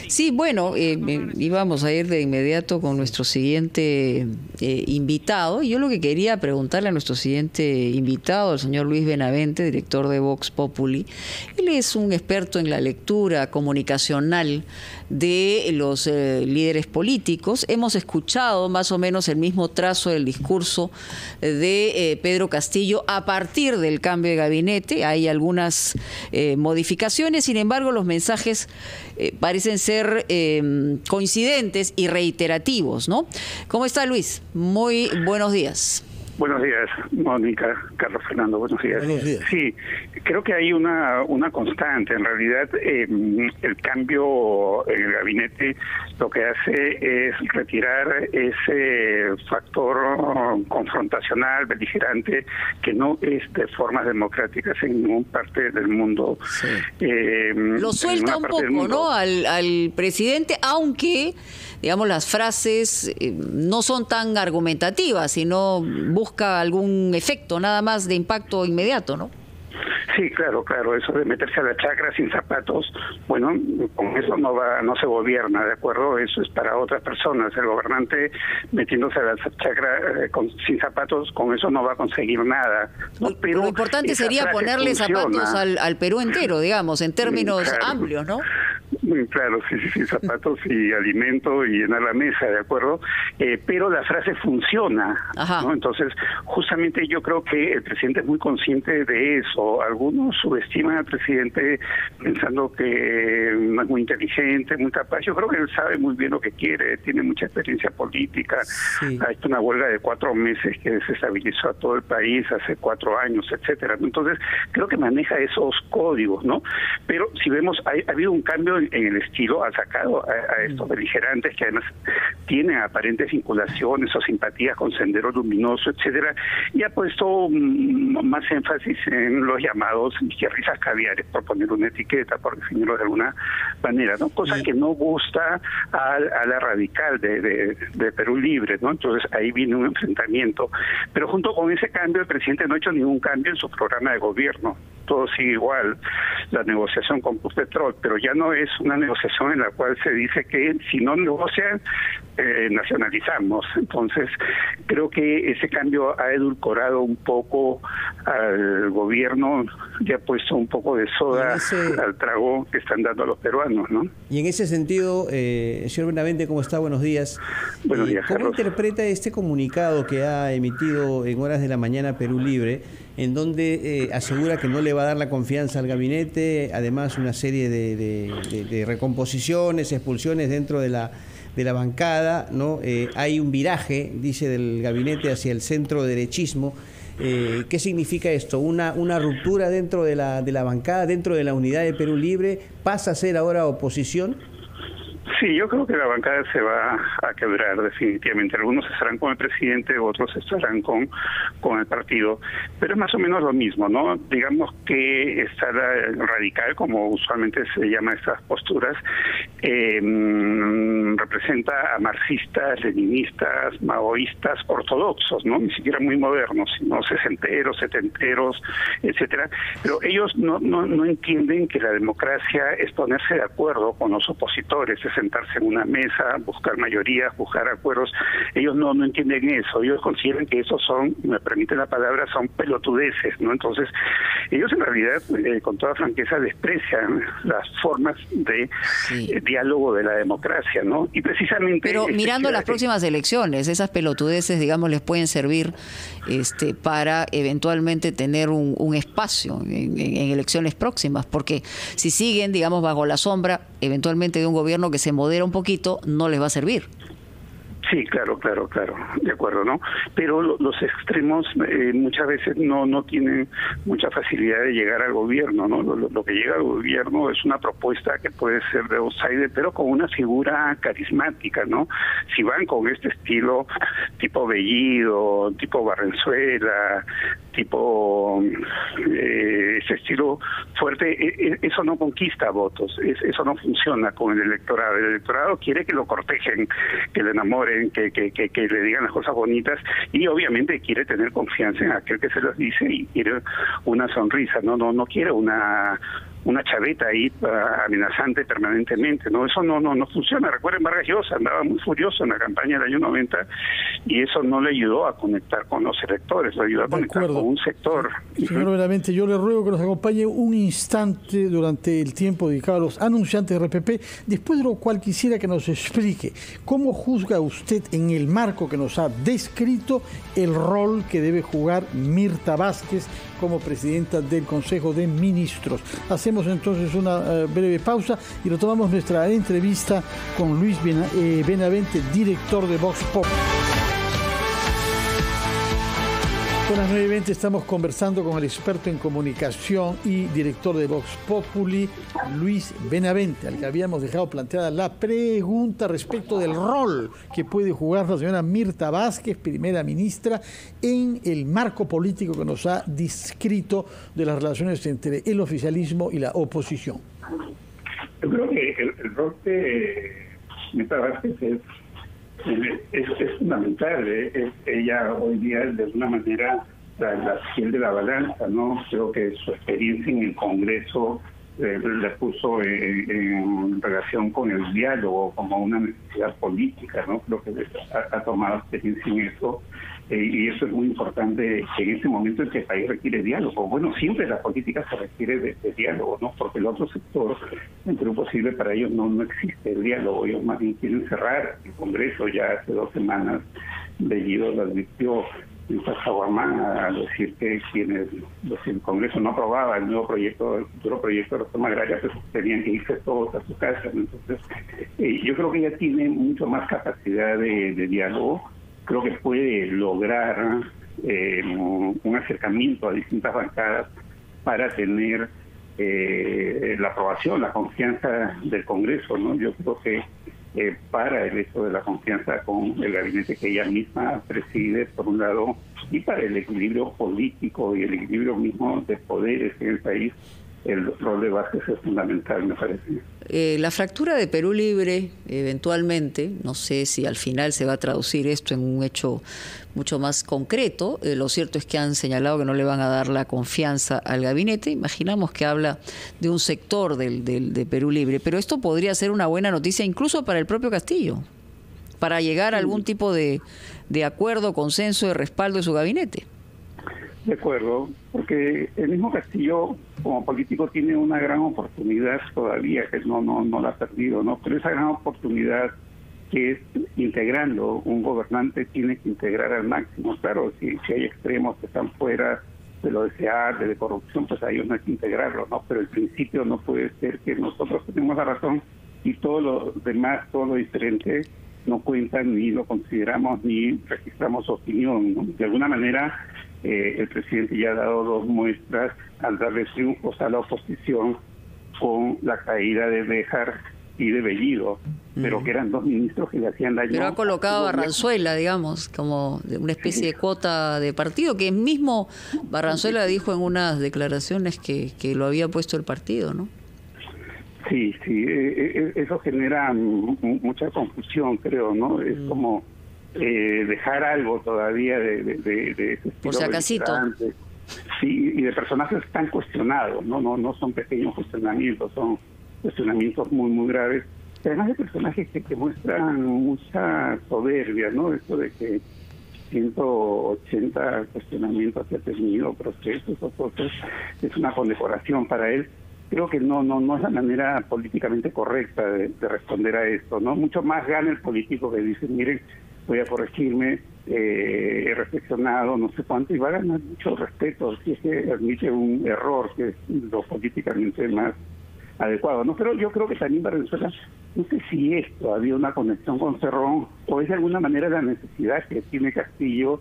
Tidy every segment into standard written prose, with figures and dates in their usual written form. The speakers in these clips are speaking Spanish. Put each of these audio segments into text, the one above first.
Sí, bueno, íbamos a ir de inmediato con nuestro siguiente invitado. Yo lo que quería preguntarle a nuestro siguiente invitado, el señor Luis Benavente, director de Vox Populi. Él es un experto en la lectura comunicacional de los líderes políticos. Hemos escuchado más o menos el mismo trazo del discurso de Pedro Castillo a partir del cambio de gabinete. Hay algunas modificaciones, sin embargo, los mensajes parecen ser coincidentes y reiterativos, ¿no? ¿Cómo está, Luis? Muy buenos días. Buenos días, Mónica, Carlos Fernando, buenos días. Buenos días. Sí, creo que hay una constante. En realidad, el cambio en el gabinete lo que hace es retirar ese factor confrontacional, beligerante, que no es de formas democráticas en ninguna parte del mundo. Sí. Lo suelta un poco, ¿no?, al presidente, aunque, digamos, las frases no son tan argumentativas, sino busca algún efecto nada más de impacto inmediato, ¿no? Sí, claro, eso de meterse a la chacra sin zapatos, bueno, con eso no se gobierna, ¿de acuerdo? Eso es para otras personas. El gobernante metiéndose a la chacra sin zapatos, con eso no va a conseguir nada, ¿no? Pero lo importante sería ponerle zapatos al Perú entero, digamos, en términos amplios, ¿no? Claro, sí, zapatos y alimento y llenar la mesa, ¿de acuerdo? Pero la frase funciona, ¿no? Entonces, justamente yo creo que el presidente es muy consciente de eso. Algunos subestiman al presidente pensando que no es muy inteligente, muy capaz. Yo creo que él sabe muy bien lo que quiere, tiene mucha experiencia política. Sí. Ha hecho una huelga de 4 meses que desestabilizó a todo el país hace 4 años, etcétera. Entonces, creo que maneja esos códigos, ¿no? Pero si vemos, ha habido un cambio en el estilo, ha sacado a estos beligerantes que además tienen aparentes vinculaciones o simpatías con Sendero Luminoso, etcétera, y ha puesto más énfasis en los llamados izquierdistas caviares, por poner una etiqueta, por definirlo de alguna manera, ¿no? Cosa que no gusta a la radical de Perú Libre, ¿no? Entonces ahí viene un enfrentamiento. Pero junto con ese cambio, el presidente no ha hecho ningún cambio en su programa de gobierno. Todo sigue igual, la negociación con Petrol, pero ya no es una negociación en la cual se dice que si no negocian, nacionalizamos. Entonces, creo que ese cambio ha edulcorado un poco al gobierno y ha puesto un poco de soda al trago que están dando a los peruanos, ¿no? Y en ese sentido, señor Benavente, ¿cómo está? Buenos días. Buenos días, ¿Cómo Carlos interpreta este comunicado que ha emitido en horas de la mañana Perú Libre, en donde asegura que no le va a dar la confianza al gabinete, además una serie de recomposiciones, expulsiones dentro de la bancada, ¿no? Hay un viraje, dice, del gabinete hacia el centro derechismo. ¿Qué significa esto? ¿Una ruptura dentro de la bancada, dentro de la unidad de Perú Libre? ¿Pasa a ser ahora oposición? Sí, yo creo que la bancada se va a quebrar definitivamente. Algunos estarán con el presidente, otros estarán con el partido, pero es más o menos lo mismo, ¿no? Digamos que está la radical, como usualmente se llama estas posturas, representa a marxistas, leninistas, maoístas, ortodoxos, ¿no? Ni siquiera muy modernos, sino sesenteros, setenteros, etcétera. Pero ellos no entienden que la democracia es ponerse de acuerdo con los opositores, es sentarse en una mesa, buscar mayorías, buscar acuerdos. Ellos no entienden eso. Ellos consideran que esos son, me permite la palabra, son pelotudeces, ¿no? Entonces, ellos en realidad, con toda franqueza, desprecian las formas de diálogo de la democracia, ¿no? Y precisamente... Pero mirando las próximas elecciones, esas pelotudeces, digamos, les pueden servir para eventualmente tener un espacio en elecciones próximas, porque si siguen, digamos, bajo la sombra eventualmente de un gobierno que se modera un poquito, no les va a servir. Sí, claro, de acuerdo, ¿no? Pero los extremos muchas veces no tienen mucha facilidad de llegar al gobierno, ¿no? Lo que llega al gobierno es una propuesta que puede ser de outsider, pero con una figura carismática, ¿no? Si van con este estilo, tipo Bellido, tipo Barrenzuela, tipo ese estilo fuerte, eso no conquista votos, eso no funciona con el electorado. El electorado quiere que lo cortejen, que le enamoren, que le digan las cosas bonitas, y obviamente quiere tener confianza en aquel que se los dice y quiere una sonrisa, no quiere una una chaveta ahí amenazante permanentemente, ¿no? Eso no funciona. Recuerden, Vargas Llosa andaba muy furioso en la campaña del año 90 y eso no le ayudó a conectar con los electores, le ayudó a conectar con un sector. Señor Benavente, yo le ruego que nos acompañe un instante durante el tiempo dedicado a los anunciantes de RPP, después de lo cual quisiera que nos explique cómo juzga usted en el marco que nos ha descrito el rol que debe jugar Mirta Vázquez como presidenta del Consejo de Ministros. Hacemos entonces una breve pausa y retomamos nuestra entrevista con Luis Benavente, director de Vox Populi. Con las 9:20 estamos conversando con el experto en comunicación y director de Vox Populi, Luis Benavente, al que habíamos dejado planteada la pregunta respecto del rol que puede jugar la señora Mirta Vázquez, primera ministra, en el marco político que nos ha descrito de las relaciones entre el oficialismo y la oposición. Yo creo que el rol de Mirta Vázquez es fundamental. Ella hoy día, de alguna manera, la fiel de la balanza, ¿no? Creo que su experiencia en el Congreso la puso en relación con el diálogo como una necesidad política, ¿no? Creo que ha tomado experiencia en eso. Y eso es muy importante en este momento en que el país requiere diálogo. Bueno, siempre la política se requiere de diálogo, ¿no? Porque el otro sector, entre lo posible, para ellos no existe el diálogo. Ellos más bien quieren cerrar el Congreso. Ya hace 2 semanas Bellido lo advirtió en Sacsayhuamán al decir que quienes el Congreso no aprobaba el futuro proyecto de reforma agraria, pues tenían que irse todos a su casa. Entonces, yo creo que ella tiene mucho más capacidad de diálogo. Creo que puede lograr un acercamiento a distintas bancadas para tener la aprobación, la confianza del Congreso, ¿no? Yo creo que para el hecho de la confianza con el gabinete que ella misma preside, por un lado, y para el equilibrio político y el equilibrio mismo de poderes en el país, el rol de Vázquez es fundamental, me parece. La fractura de Perú Libre, eventualmente, no sé si al final se va a traducir esto en un hecho mucho más concreto. Lo cierto es que han señalado que no le van a dar la confianza al gabinete. Imaginamos que habla de un sector de Perú Libre, pero esto podría ser una buena noticia incluso para el propio Castillo, para llegar a algún tipo de acuerdo, consenso, de respaldo de su gabinete. De acuerdo, porque el mismo Castillo como político tiene una gran oportunidad todavía, que no la ha perdido, ¿no? Pero esa gran oportunidad que es integrando, un gobernante tiene que integrar al máximo. Claro, si hay extremos que están fuera de lo deseable, de corrupción, pues a ellos no hay que integrarlo, ¿no? Pero el principio no puede ser que nosotros tenemos la razón y todo lo demás, todo lo diferente, no cuentan ni lo consideramos ni registramos su opinión, ¿no? De alguna manera, el presidente ya ha dado 2 muestras al darle triunfos a la oposición con la caída de Béjar y de Bellido, pero que eran 2 ministros que le hacían daño. Pero ha colocado a Barranzuela, digamos, como una especie de cuota de partido, que mismo Barranzuela dijo en unas declaraciones que lo había puesto el partido, ¿no? Sí, eso genera mucha confusión, creo, ¿no? Es como dejar algo todavía de ese estilo. Por si acasito. Sí, y de personajes tan cuestionados, no son pequeños cuestionamientos, son cuestionamientos muy graves. Además de personajes que muestran mucha soberbia, ¿no? Esto de que 180 cuestionamientos que ha tenido, procesos o cosas, es una condecoración para él. Creo que no es la manera políticamente correcta de responder a esto, ¿no? Mucho más gana el político que dice, miren, voy a corregirme, he reflexionado, no sé cuánto, y va a ganar mucho respeto si es que admite un error, que es lo políticamente más adecuado, ¿no? Pero yo creo que también Venezuela, no sé si esto había una conexión con Cerrón, o es de alguna manera la necesidad que tiene Castillo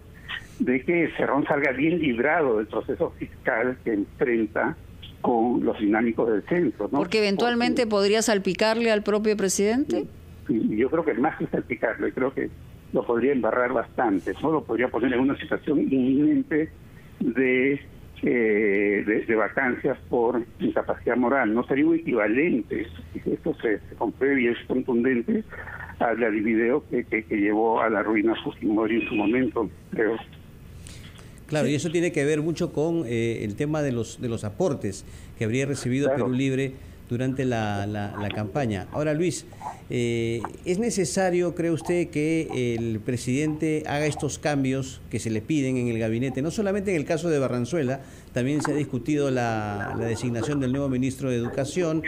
de que Cerrón salga bien librado del proceso fiscal que enfrenta con los dinámicos del centro, ¿no? Porque eventualmente podría salpicarle al propio presidente. Sí, yo creo que más que salpicarle, creo que lo podría embarrar bastante, ¿no? Lo podría poner en una situación inminente de vacancias por incapacidad moral. No sería un equivalente, si esto se compruebe y es contundente, al video que llevó a la ruina Fujimori en su momento, creo. Claro, y eso tiene que ver mucho con el tema de los aportes que habría recibido Perú Libre durante la campaña. Ahora, Luis, ¿es necesario, cree usted, que el presidente haga estos cambios que se le piden en el gabinete? No solamente en el caso de Barranzuela, también se ha discutido la designación del nuevo ministro de Educación.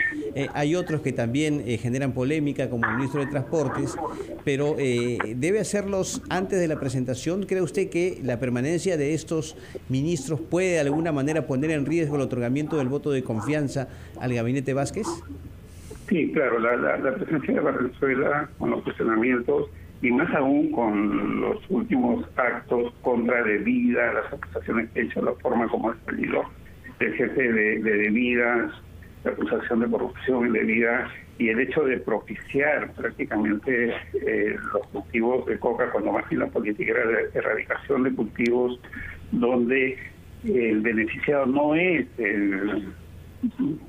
Hay otros que también generan polémica, como el ministro de Transportes, pero ¿debe hacerlos antes de la presentación? ¿Cree usted que la permanencia de estos ministros puede de alguna manera poner en riesgo el otorgamiento del voto de confianza al gabinete Vázquez? Sí, claro, la presencia de Barranzuela con los cuestionamientos y más aún con los últimos actos contra Devida, las acusaciones que ha hecho, la forma como ha salido el jefe de Devida, la acusación de corrupción indebida y el hecho de propiciar prácticamente los cultivos de coca, cuando más bien la política era de erradicación de cultivos donde el beneficiado no es el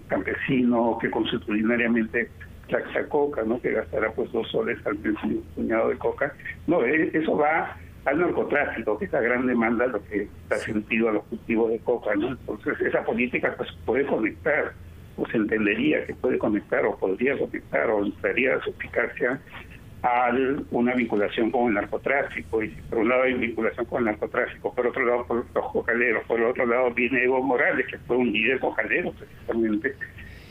campesino que consuetudinariamente chacha coca, ¿no? Que gastará pues $2 al mes en un puñado de coca. No, eso va al narcotráfico, que es la gran demanda, lo que da sentido a los cultivos de coca, ¿no? Entonces esa política pues puede conectar, o se entendería que puede conectar, o podría conectar, o entraría su eficacia a una vinculación con el narcotráfico. Y por un lado hay vinculación con el narcotráfico, por otro lado por los cocaleros, por el otro lado viene Evo Morales, que fue un líder cocalero precisamente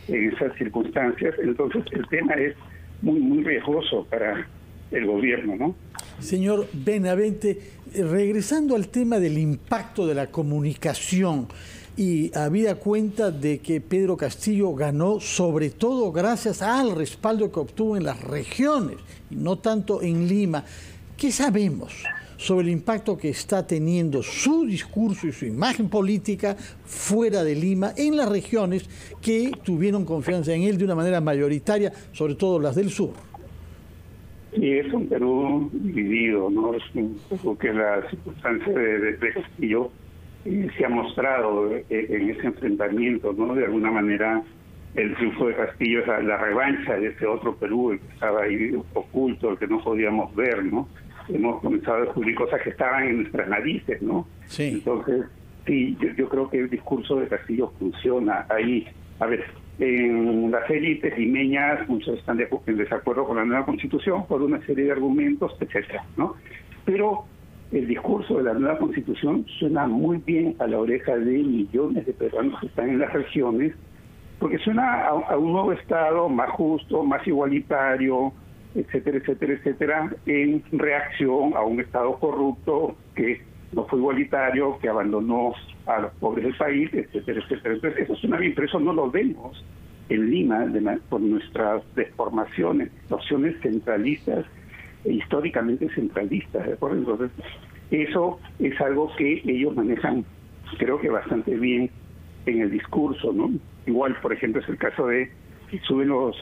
en esas circunstancias. Entonces el tema es muy riesgoso para el gobierno, ¿no? Señor Benavente, regresando al tema del impacto de la comunicación, y habida cuenta de que Pedro Castillo ganó sobre todo gracias al respaldo que obtuvo en las regiones y no tanto en Lima, ¿qué sabemos sobre el impacto que está teniendo su discurso y su imagen política fuera de Lima en las regiones que tuvieron confianza en él de una manera mayoritaria, sobre todo las del sur? Sí, es un Perú dividido, ¿no? Es un poco que la circunstancia de Castillo se ha mostrado en ese enfrentamiento, ¿no? De alguna manera el triunfo de Castillo es la revancha de ese otro Perú, el que estaba ahí oculto, el que no podíamos ver, ¿no? Hemos comenzado a descubrir cosas que estaban en nuestras narices, ¿no? Sí. Entonces, sí, yo creo que el discurso de Castillo funciona ahí. A ver, en las élites limeñas muchos están en desacuerdo con la nueva Constitución por una serie de argumentos, etcétera, ¿no? Pero el discurso de la nueva Constitución suena muy bien a la oreja de millones de peruanos que están en las regiones, porque suena a un nuevo Estado más justo, más igualitario, etcétera, etcétera, etcétera, en reacción a un Estado corrupto que no fue igualitario, que abandonó a los pobres del país, etcétera, etcétera. Entonces eso suena bien, pero eso no lo vemos en Lima por nuestras deformaciones, opciones centralistas, históricamente centralistas, ¿de acuerdo? Entonces, eso es algo que ellos manejan, creo que bastante bien en el discurso, ¿no? Igual, por ejemplo, es el caso de que suben los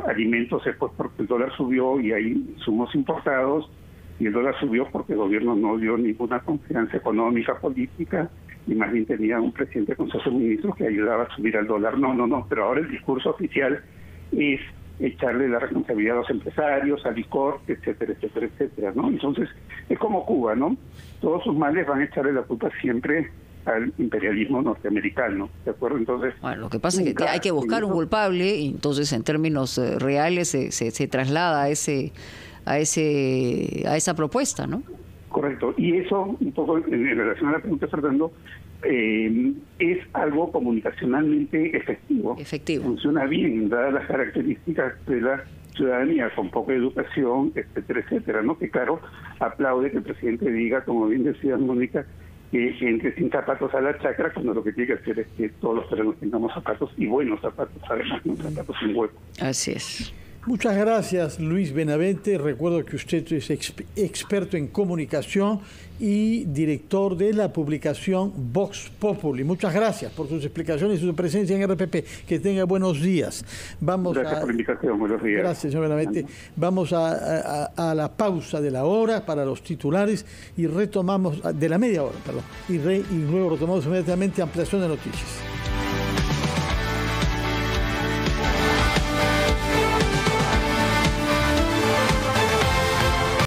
alimentos después porque el dólar subió y hay insumos importados, y el dólar subió porque el gobierno no dio ninguna confianza económica, política, y más bien tenía un presidente de Consejo de Ministros que ayudaba a subir al dólar. No, pero ahora el discurso oficial es echarle la responsabilidad a los empresarios, al licor, etcétera, etcétera, etcétera, ¿no? Entonces, es como Cuba, ¿no? Todos sus males van a echarle la culpa siempre al imperialismo norteamericano, ¿de acuerdo? Entonces, bueno, lo que pasa es que hay que buscar un culpable, y entonces en términos reales se traslada a esa propuesta, ¿no? Correcto, y eso, un poco en relación a la pregunta de Fernando, es algo comunicacionalmente efectivo. Funciona bien, dadas las características de la ciudadanía con poca educación, etcétera, etcétera, ¿no? Que claro, aplaude que el presidente diga, como bien decía Mónica, que entre sin zapatos a la chacra, cuando lo que tiene que hacer es que todos los peruanos tengamos zapatos, y buenos zapatos, además, no zapatos sin hueco. Así es. Muchas gracias, Luis Benavente. Recuerdo que usted es experto en comunicación y director de la publicación Vox Populi. Muchas gracias por sus explicaciones y su presencia en RPP. Que tenga buenos días. Gracias por la invitación. Buenos días. Gracias, señor Benavente. Vamos a la pausa de la hora para los titulares y retomamos, de la media hora, perdón, y luego retomamos inmediatamente ampliación de noticias.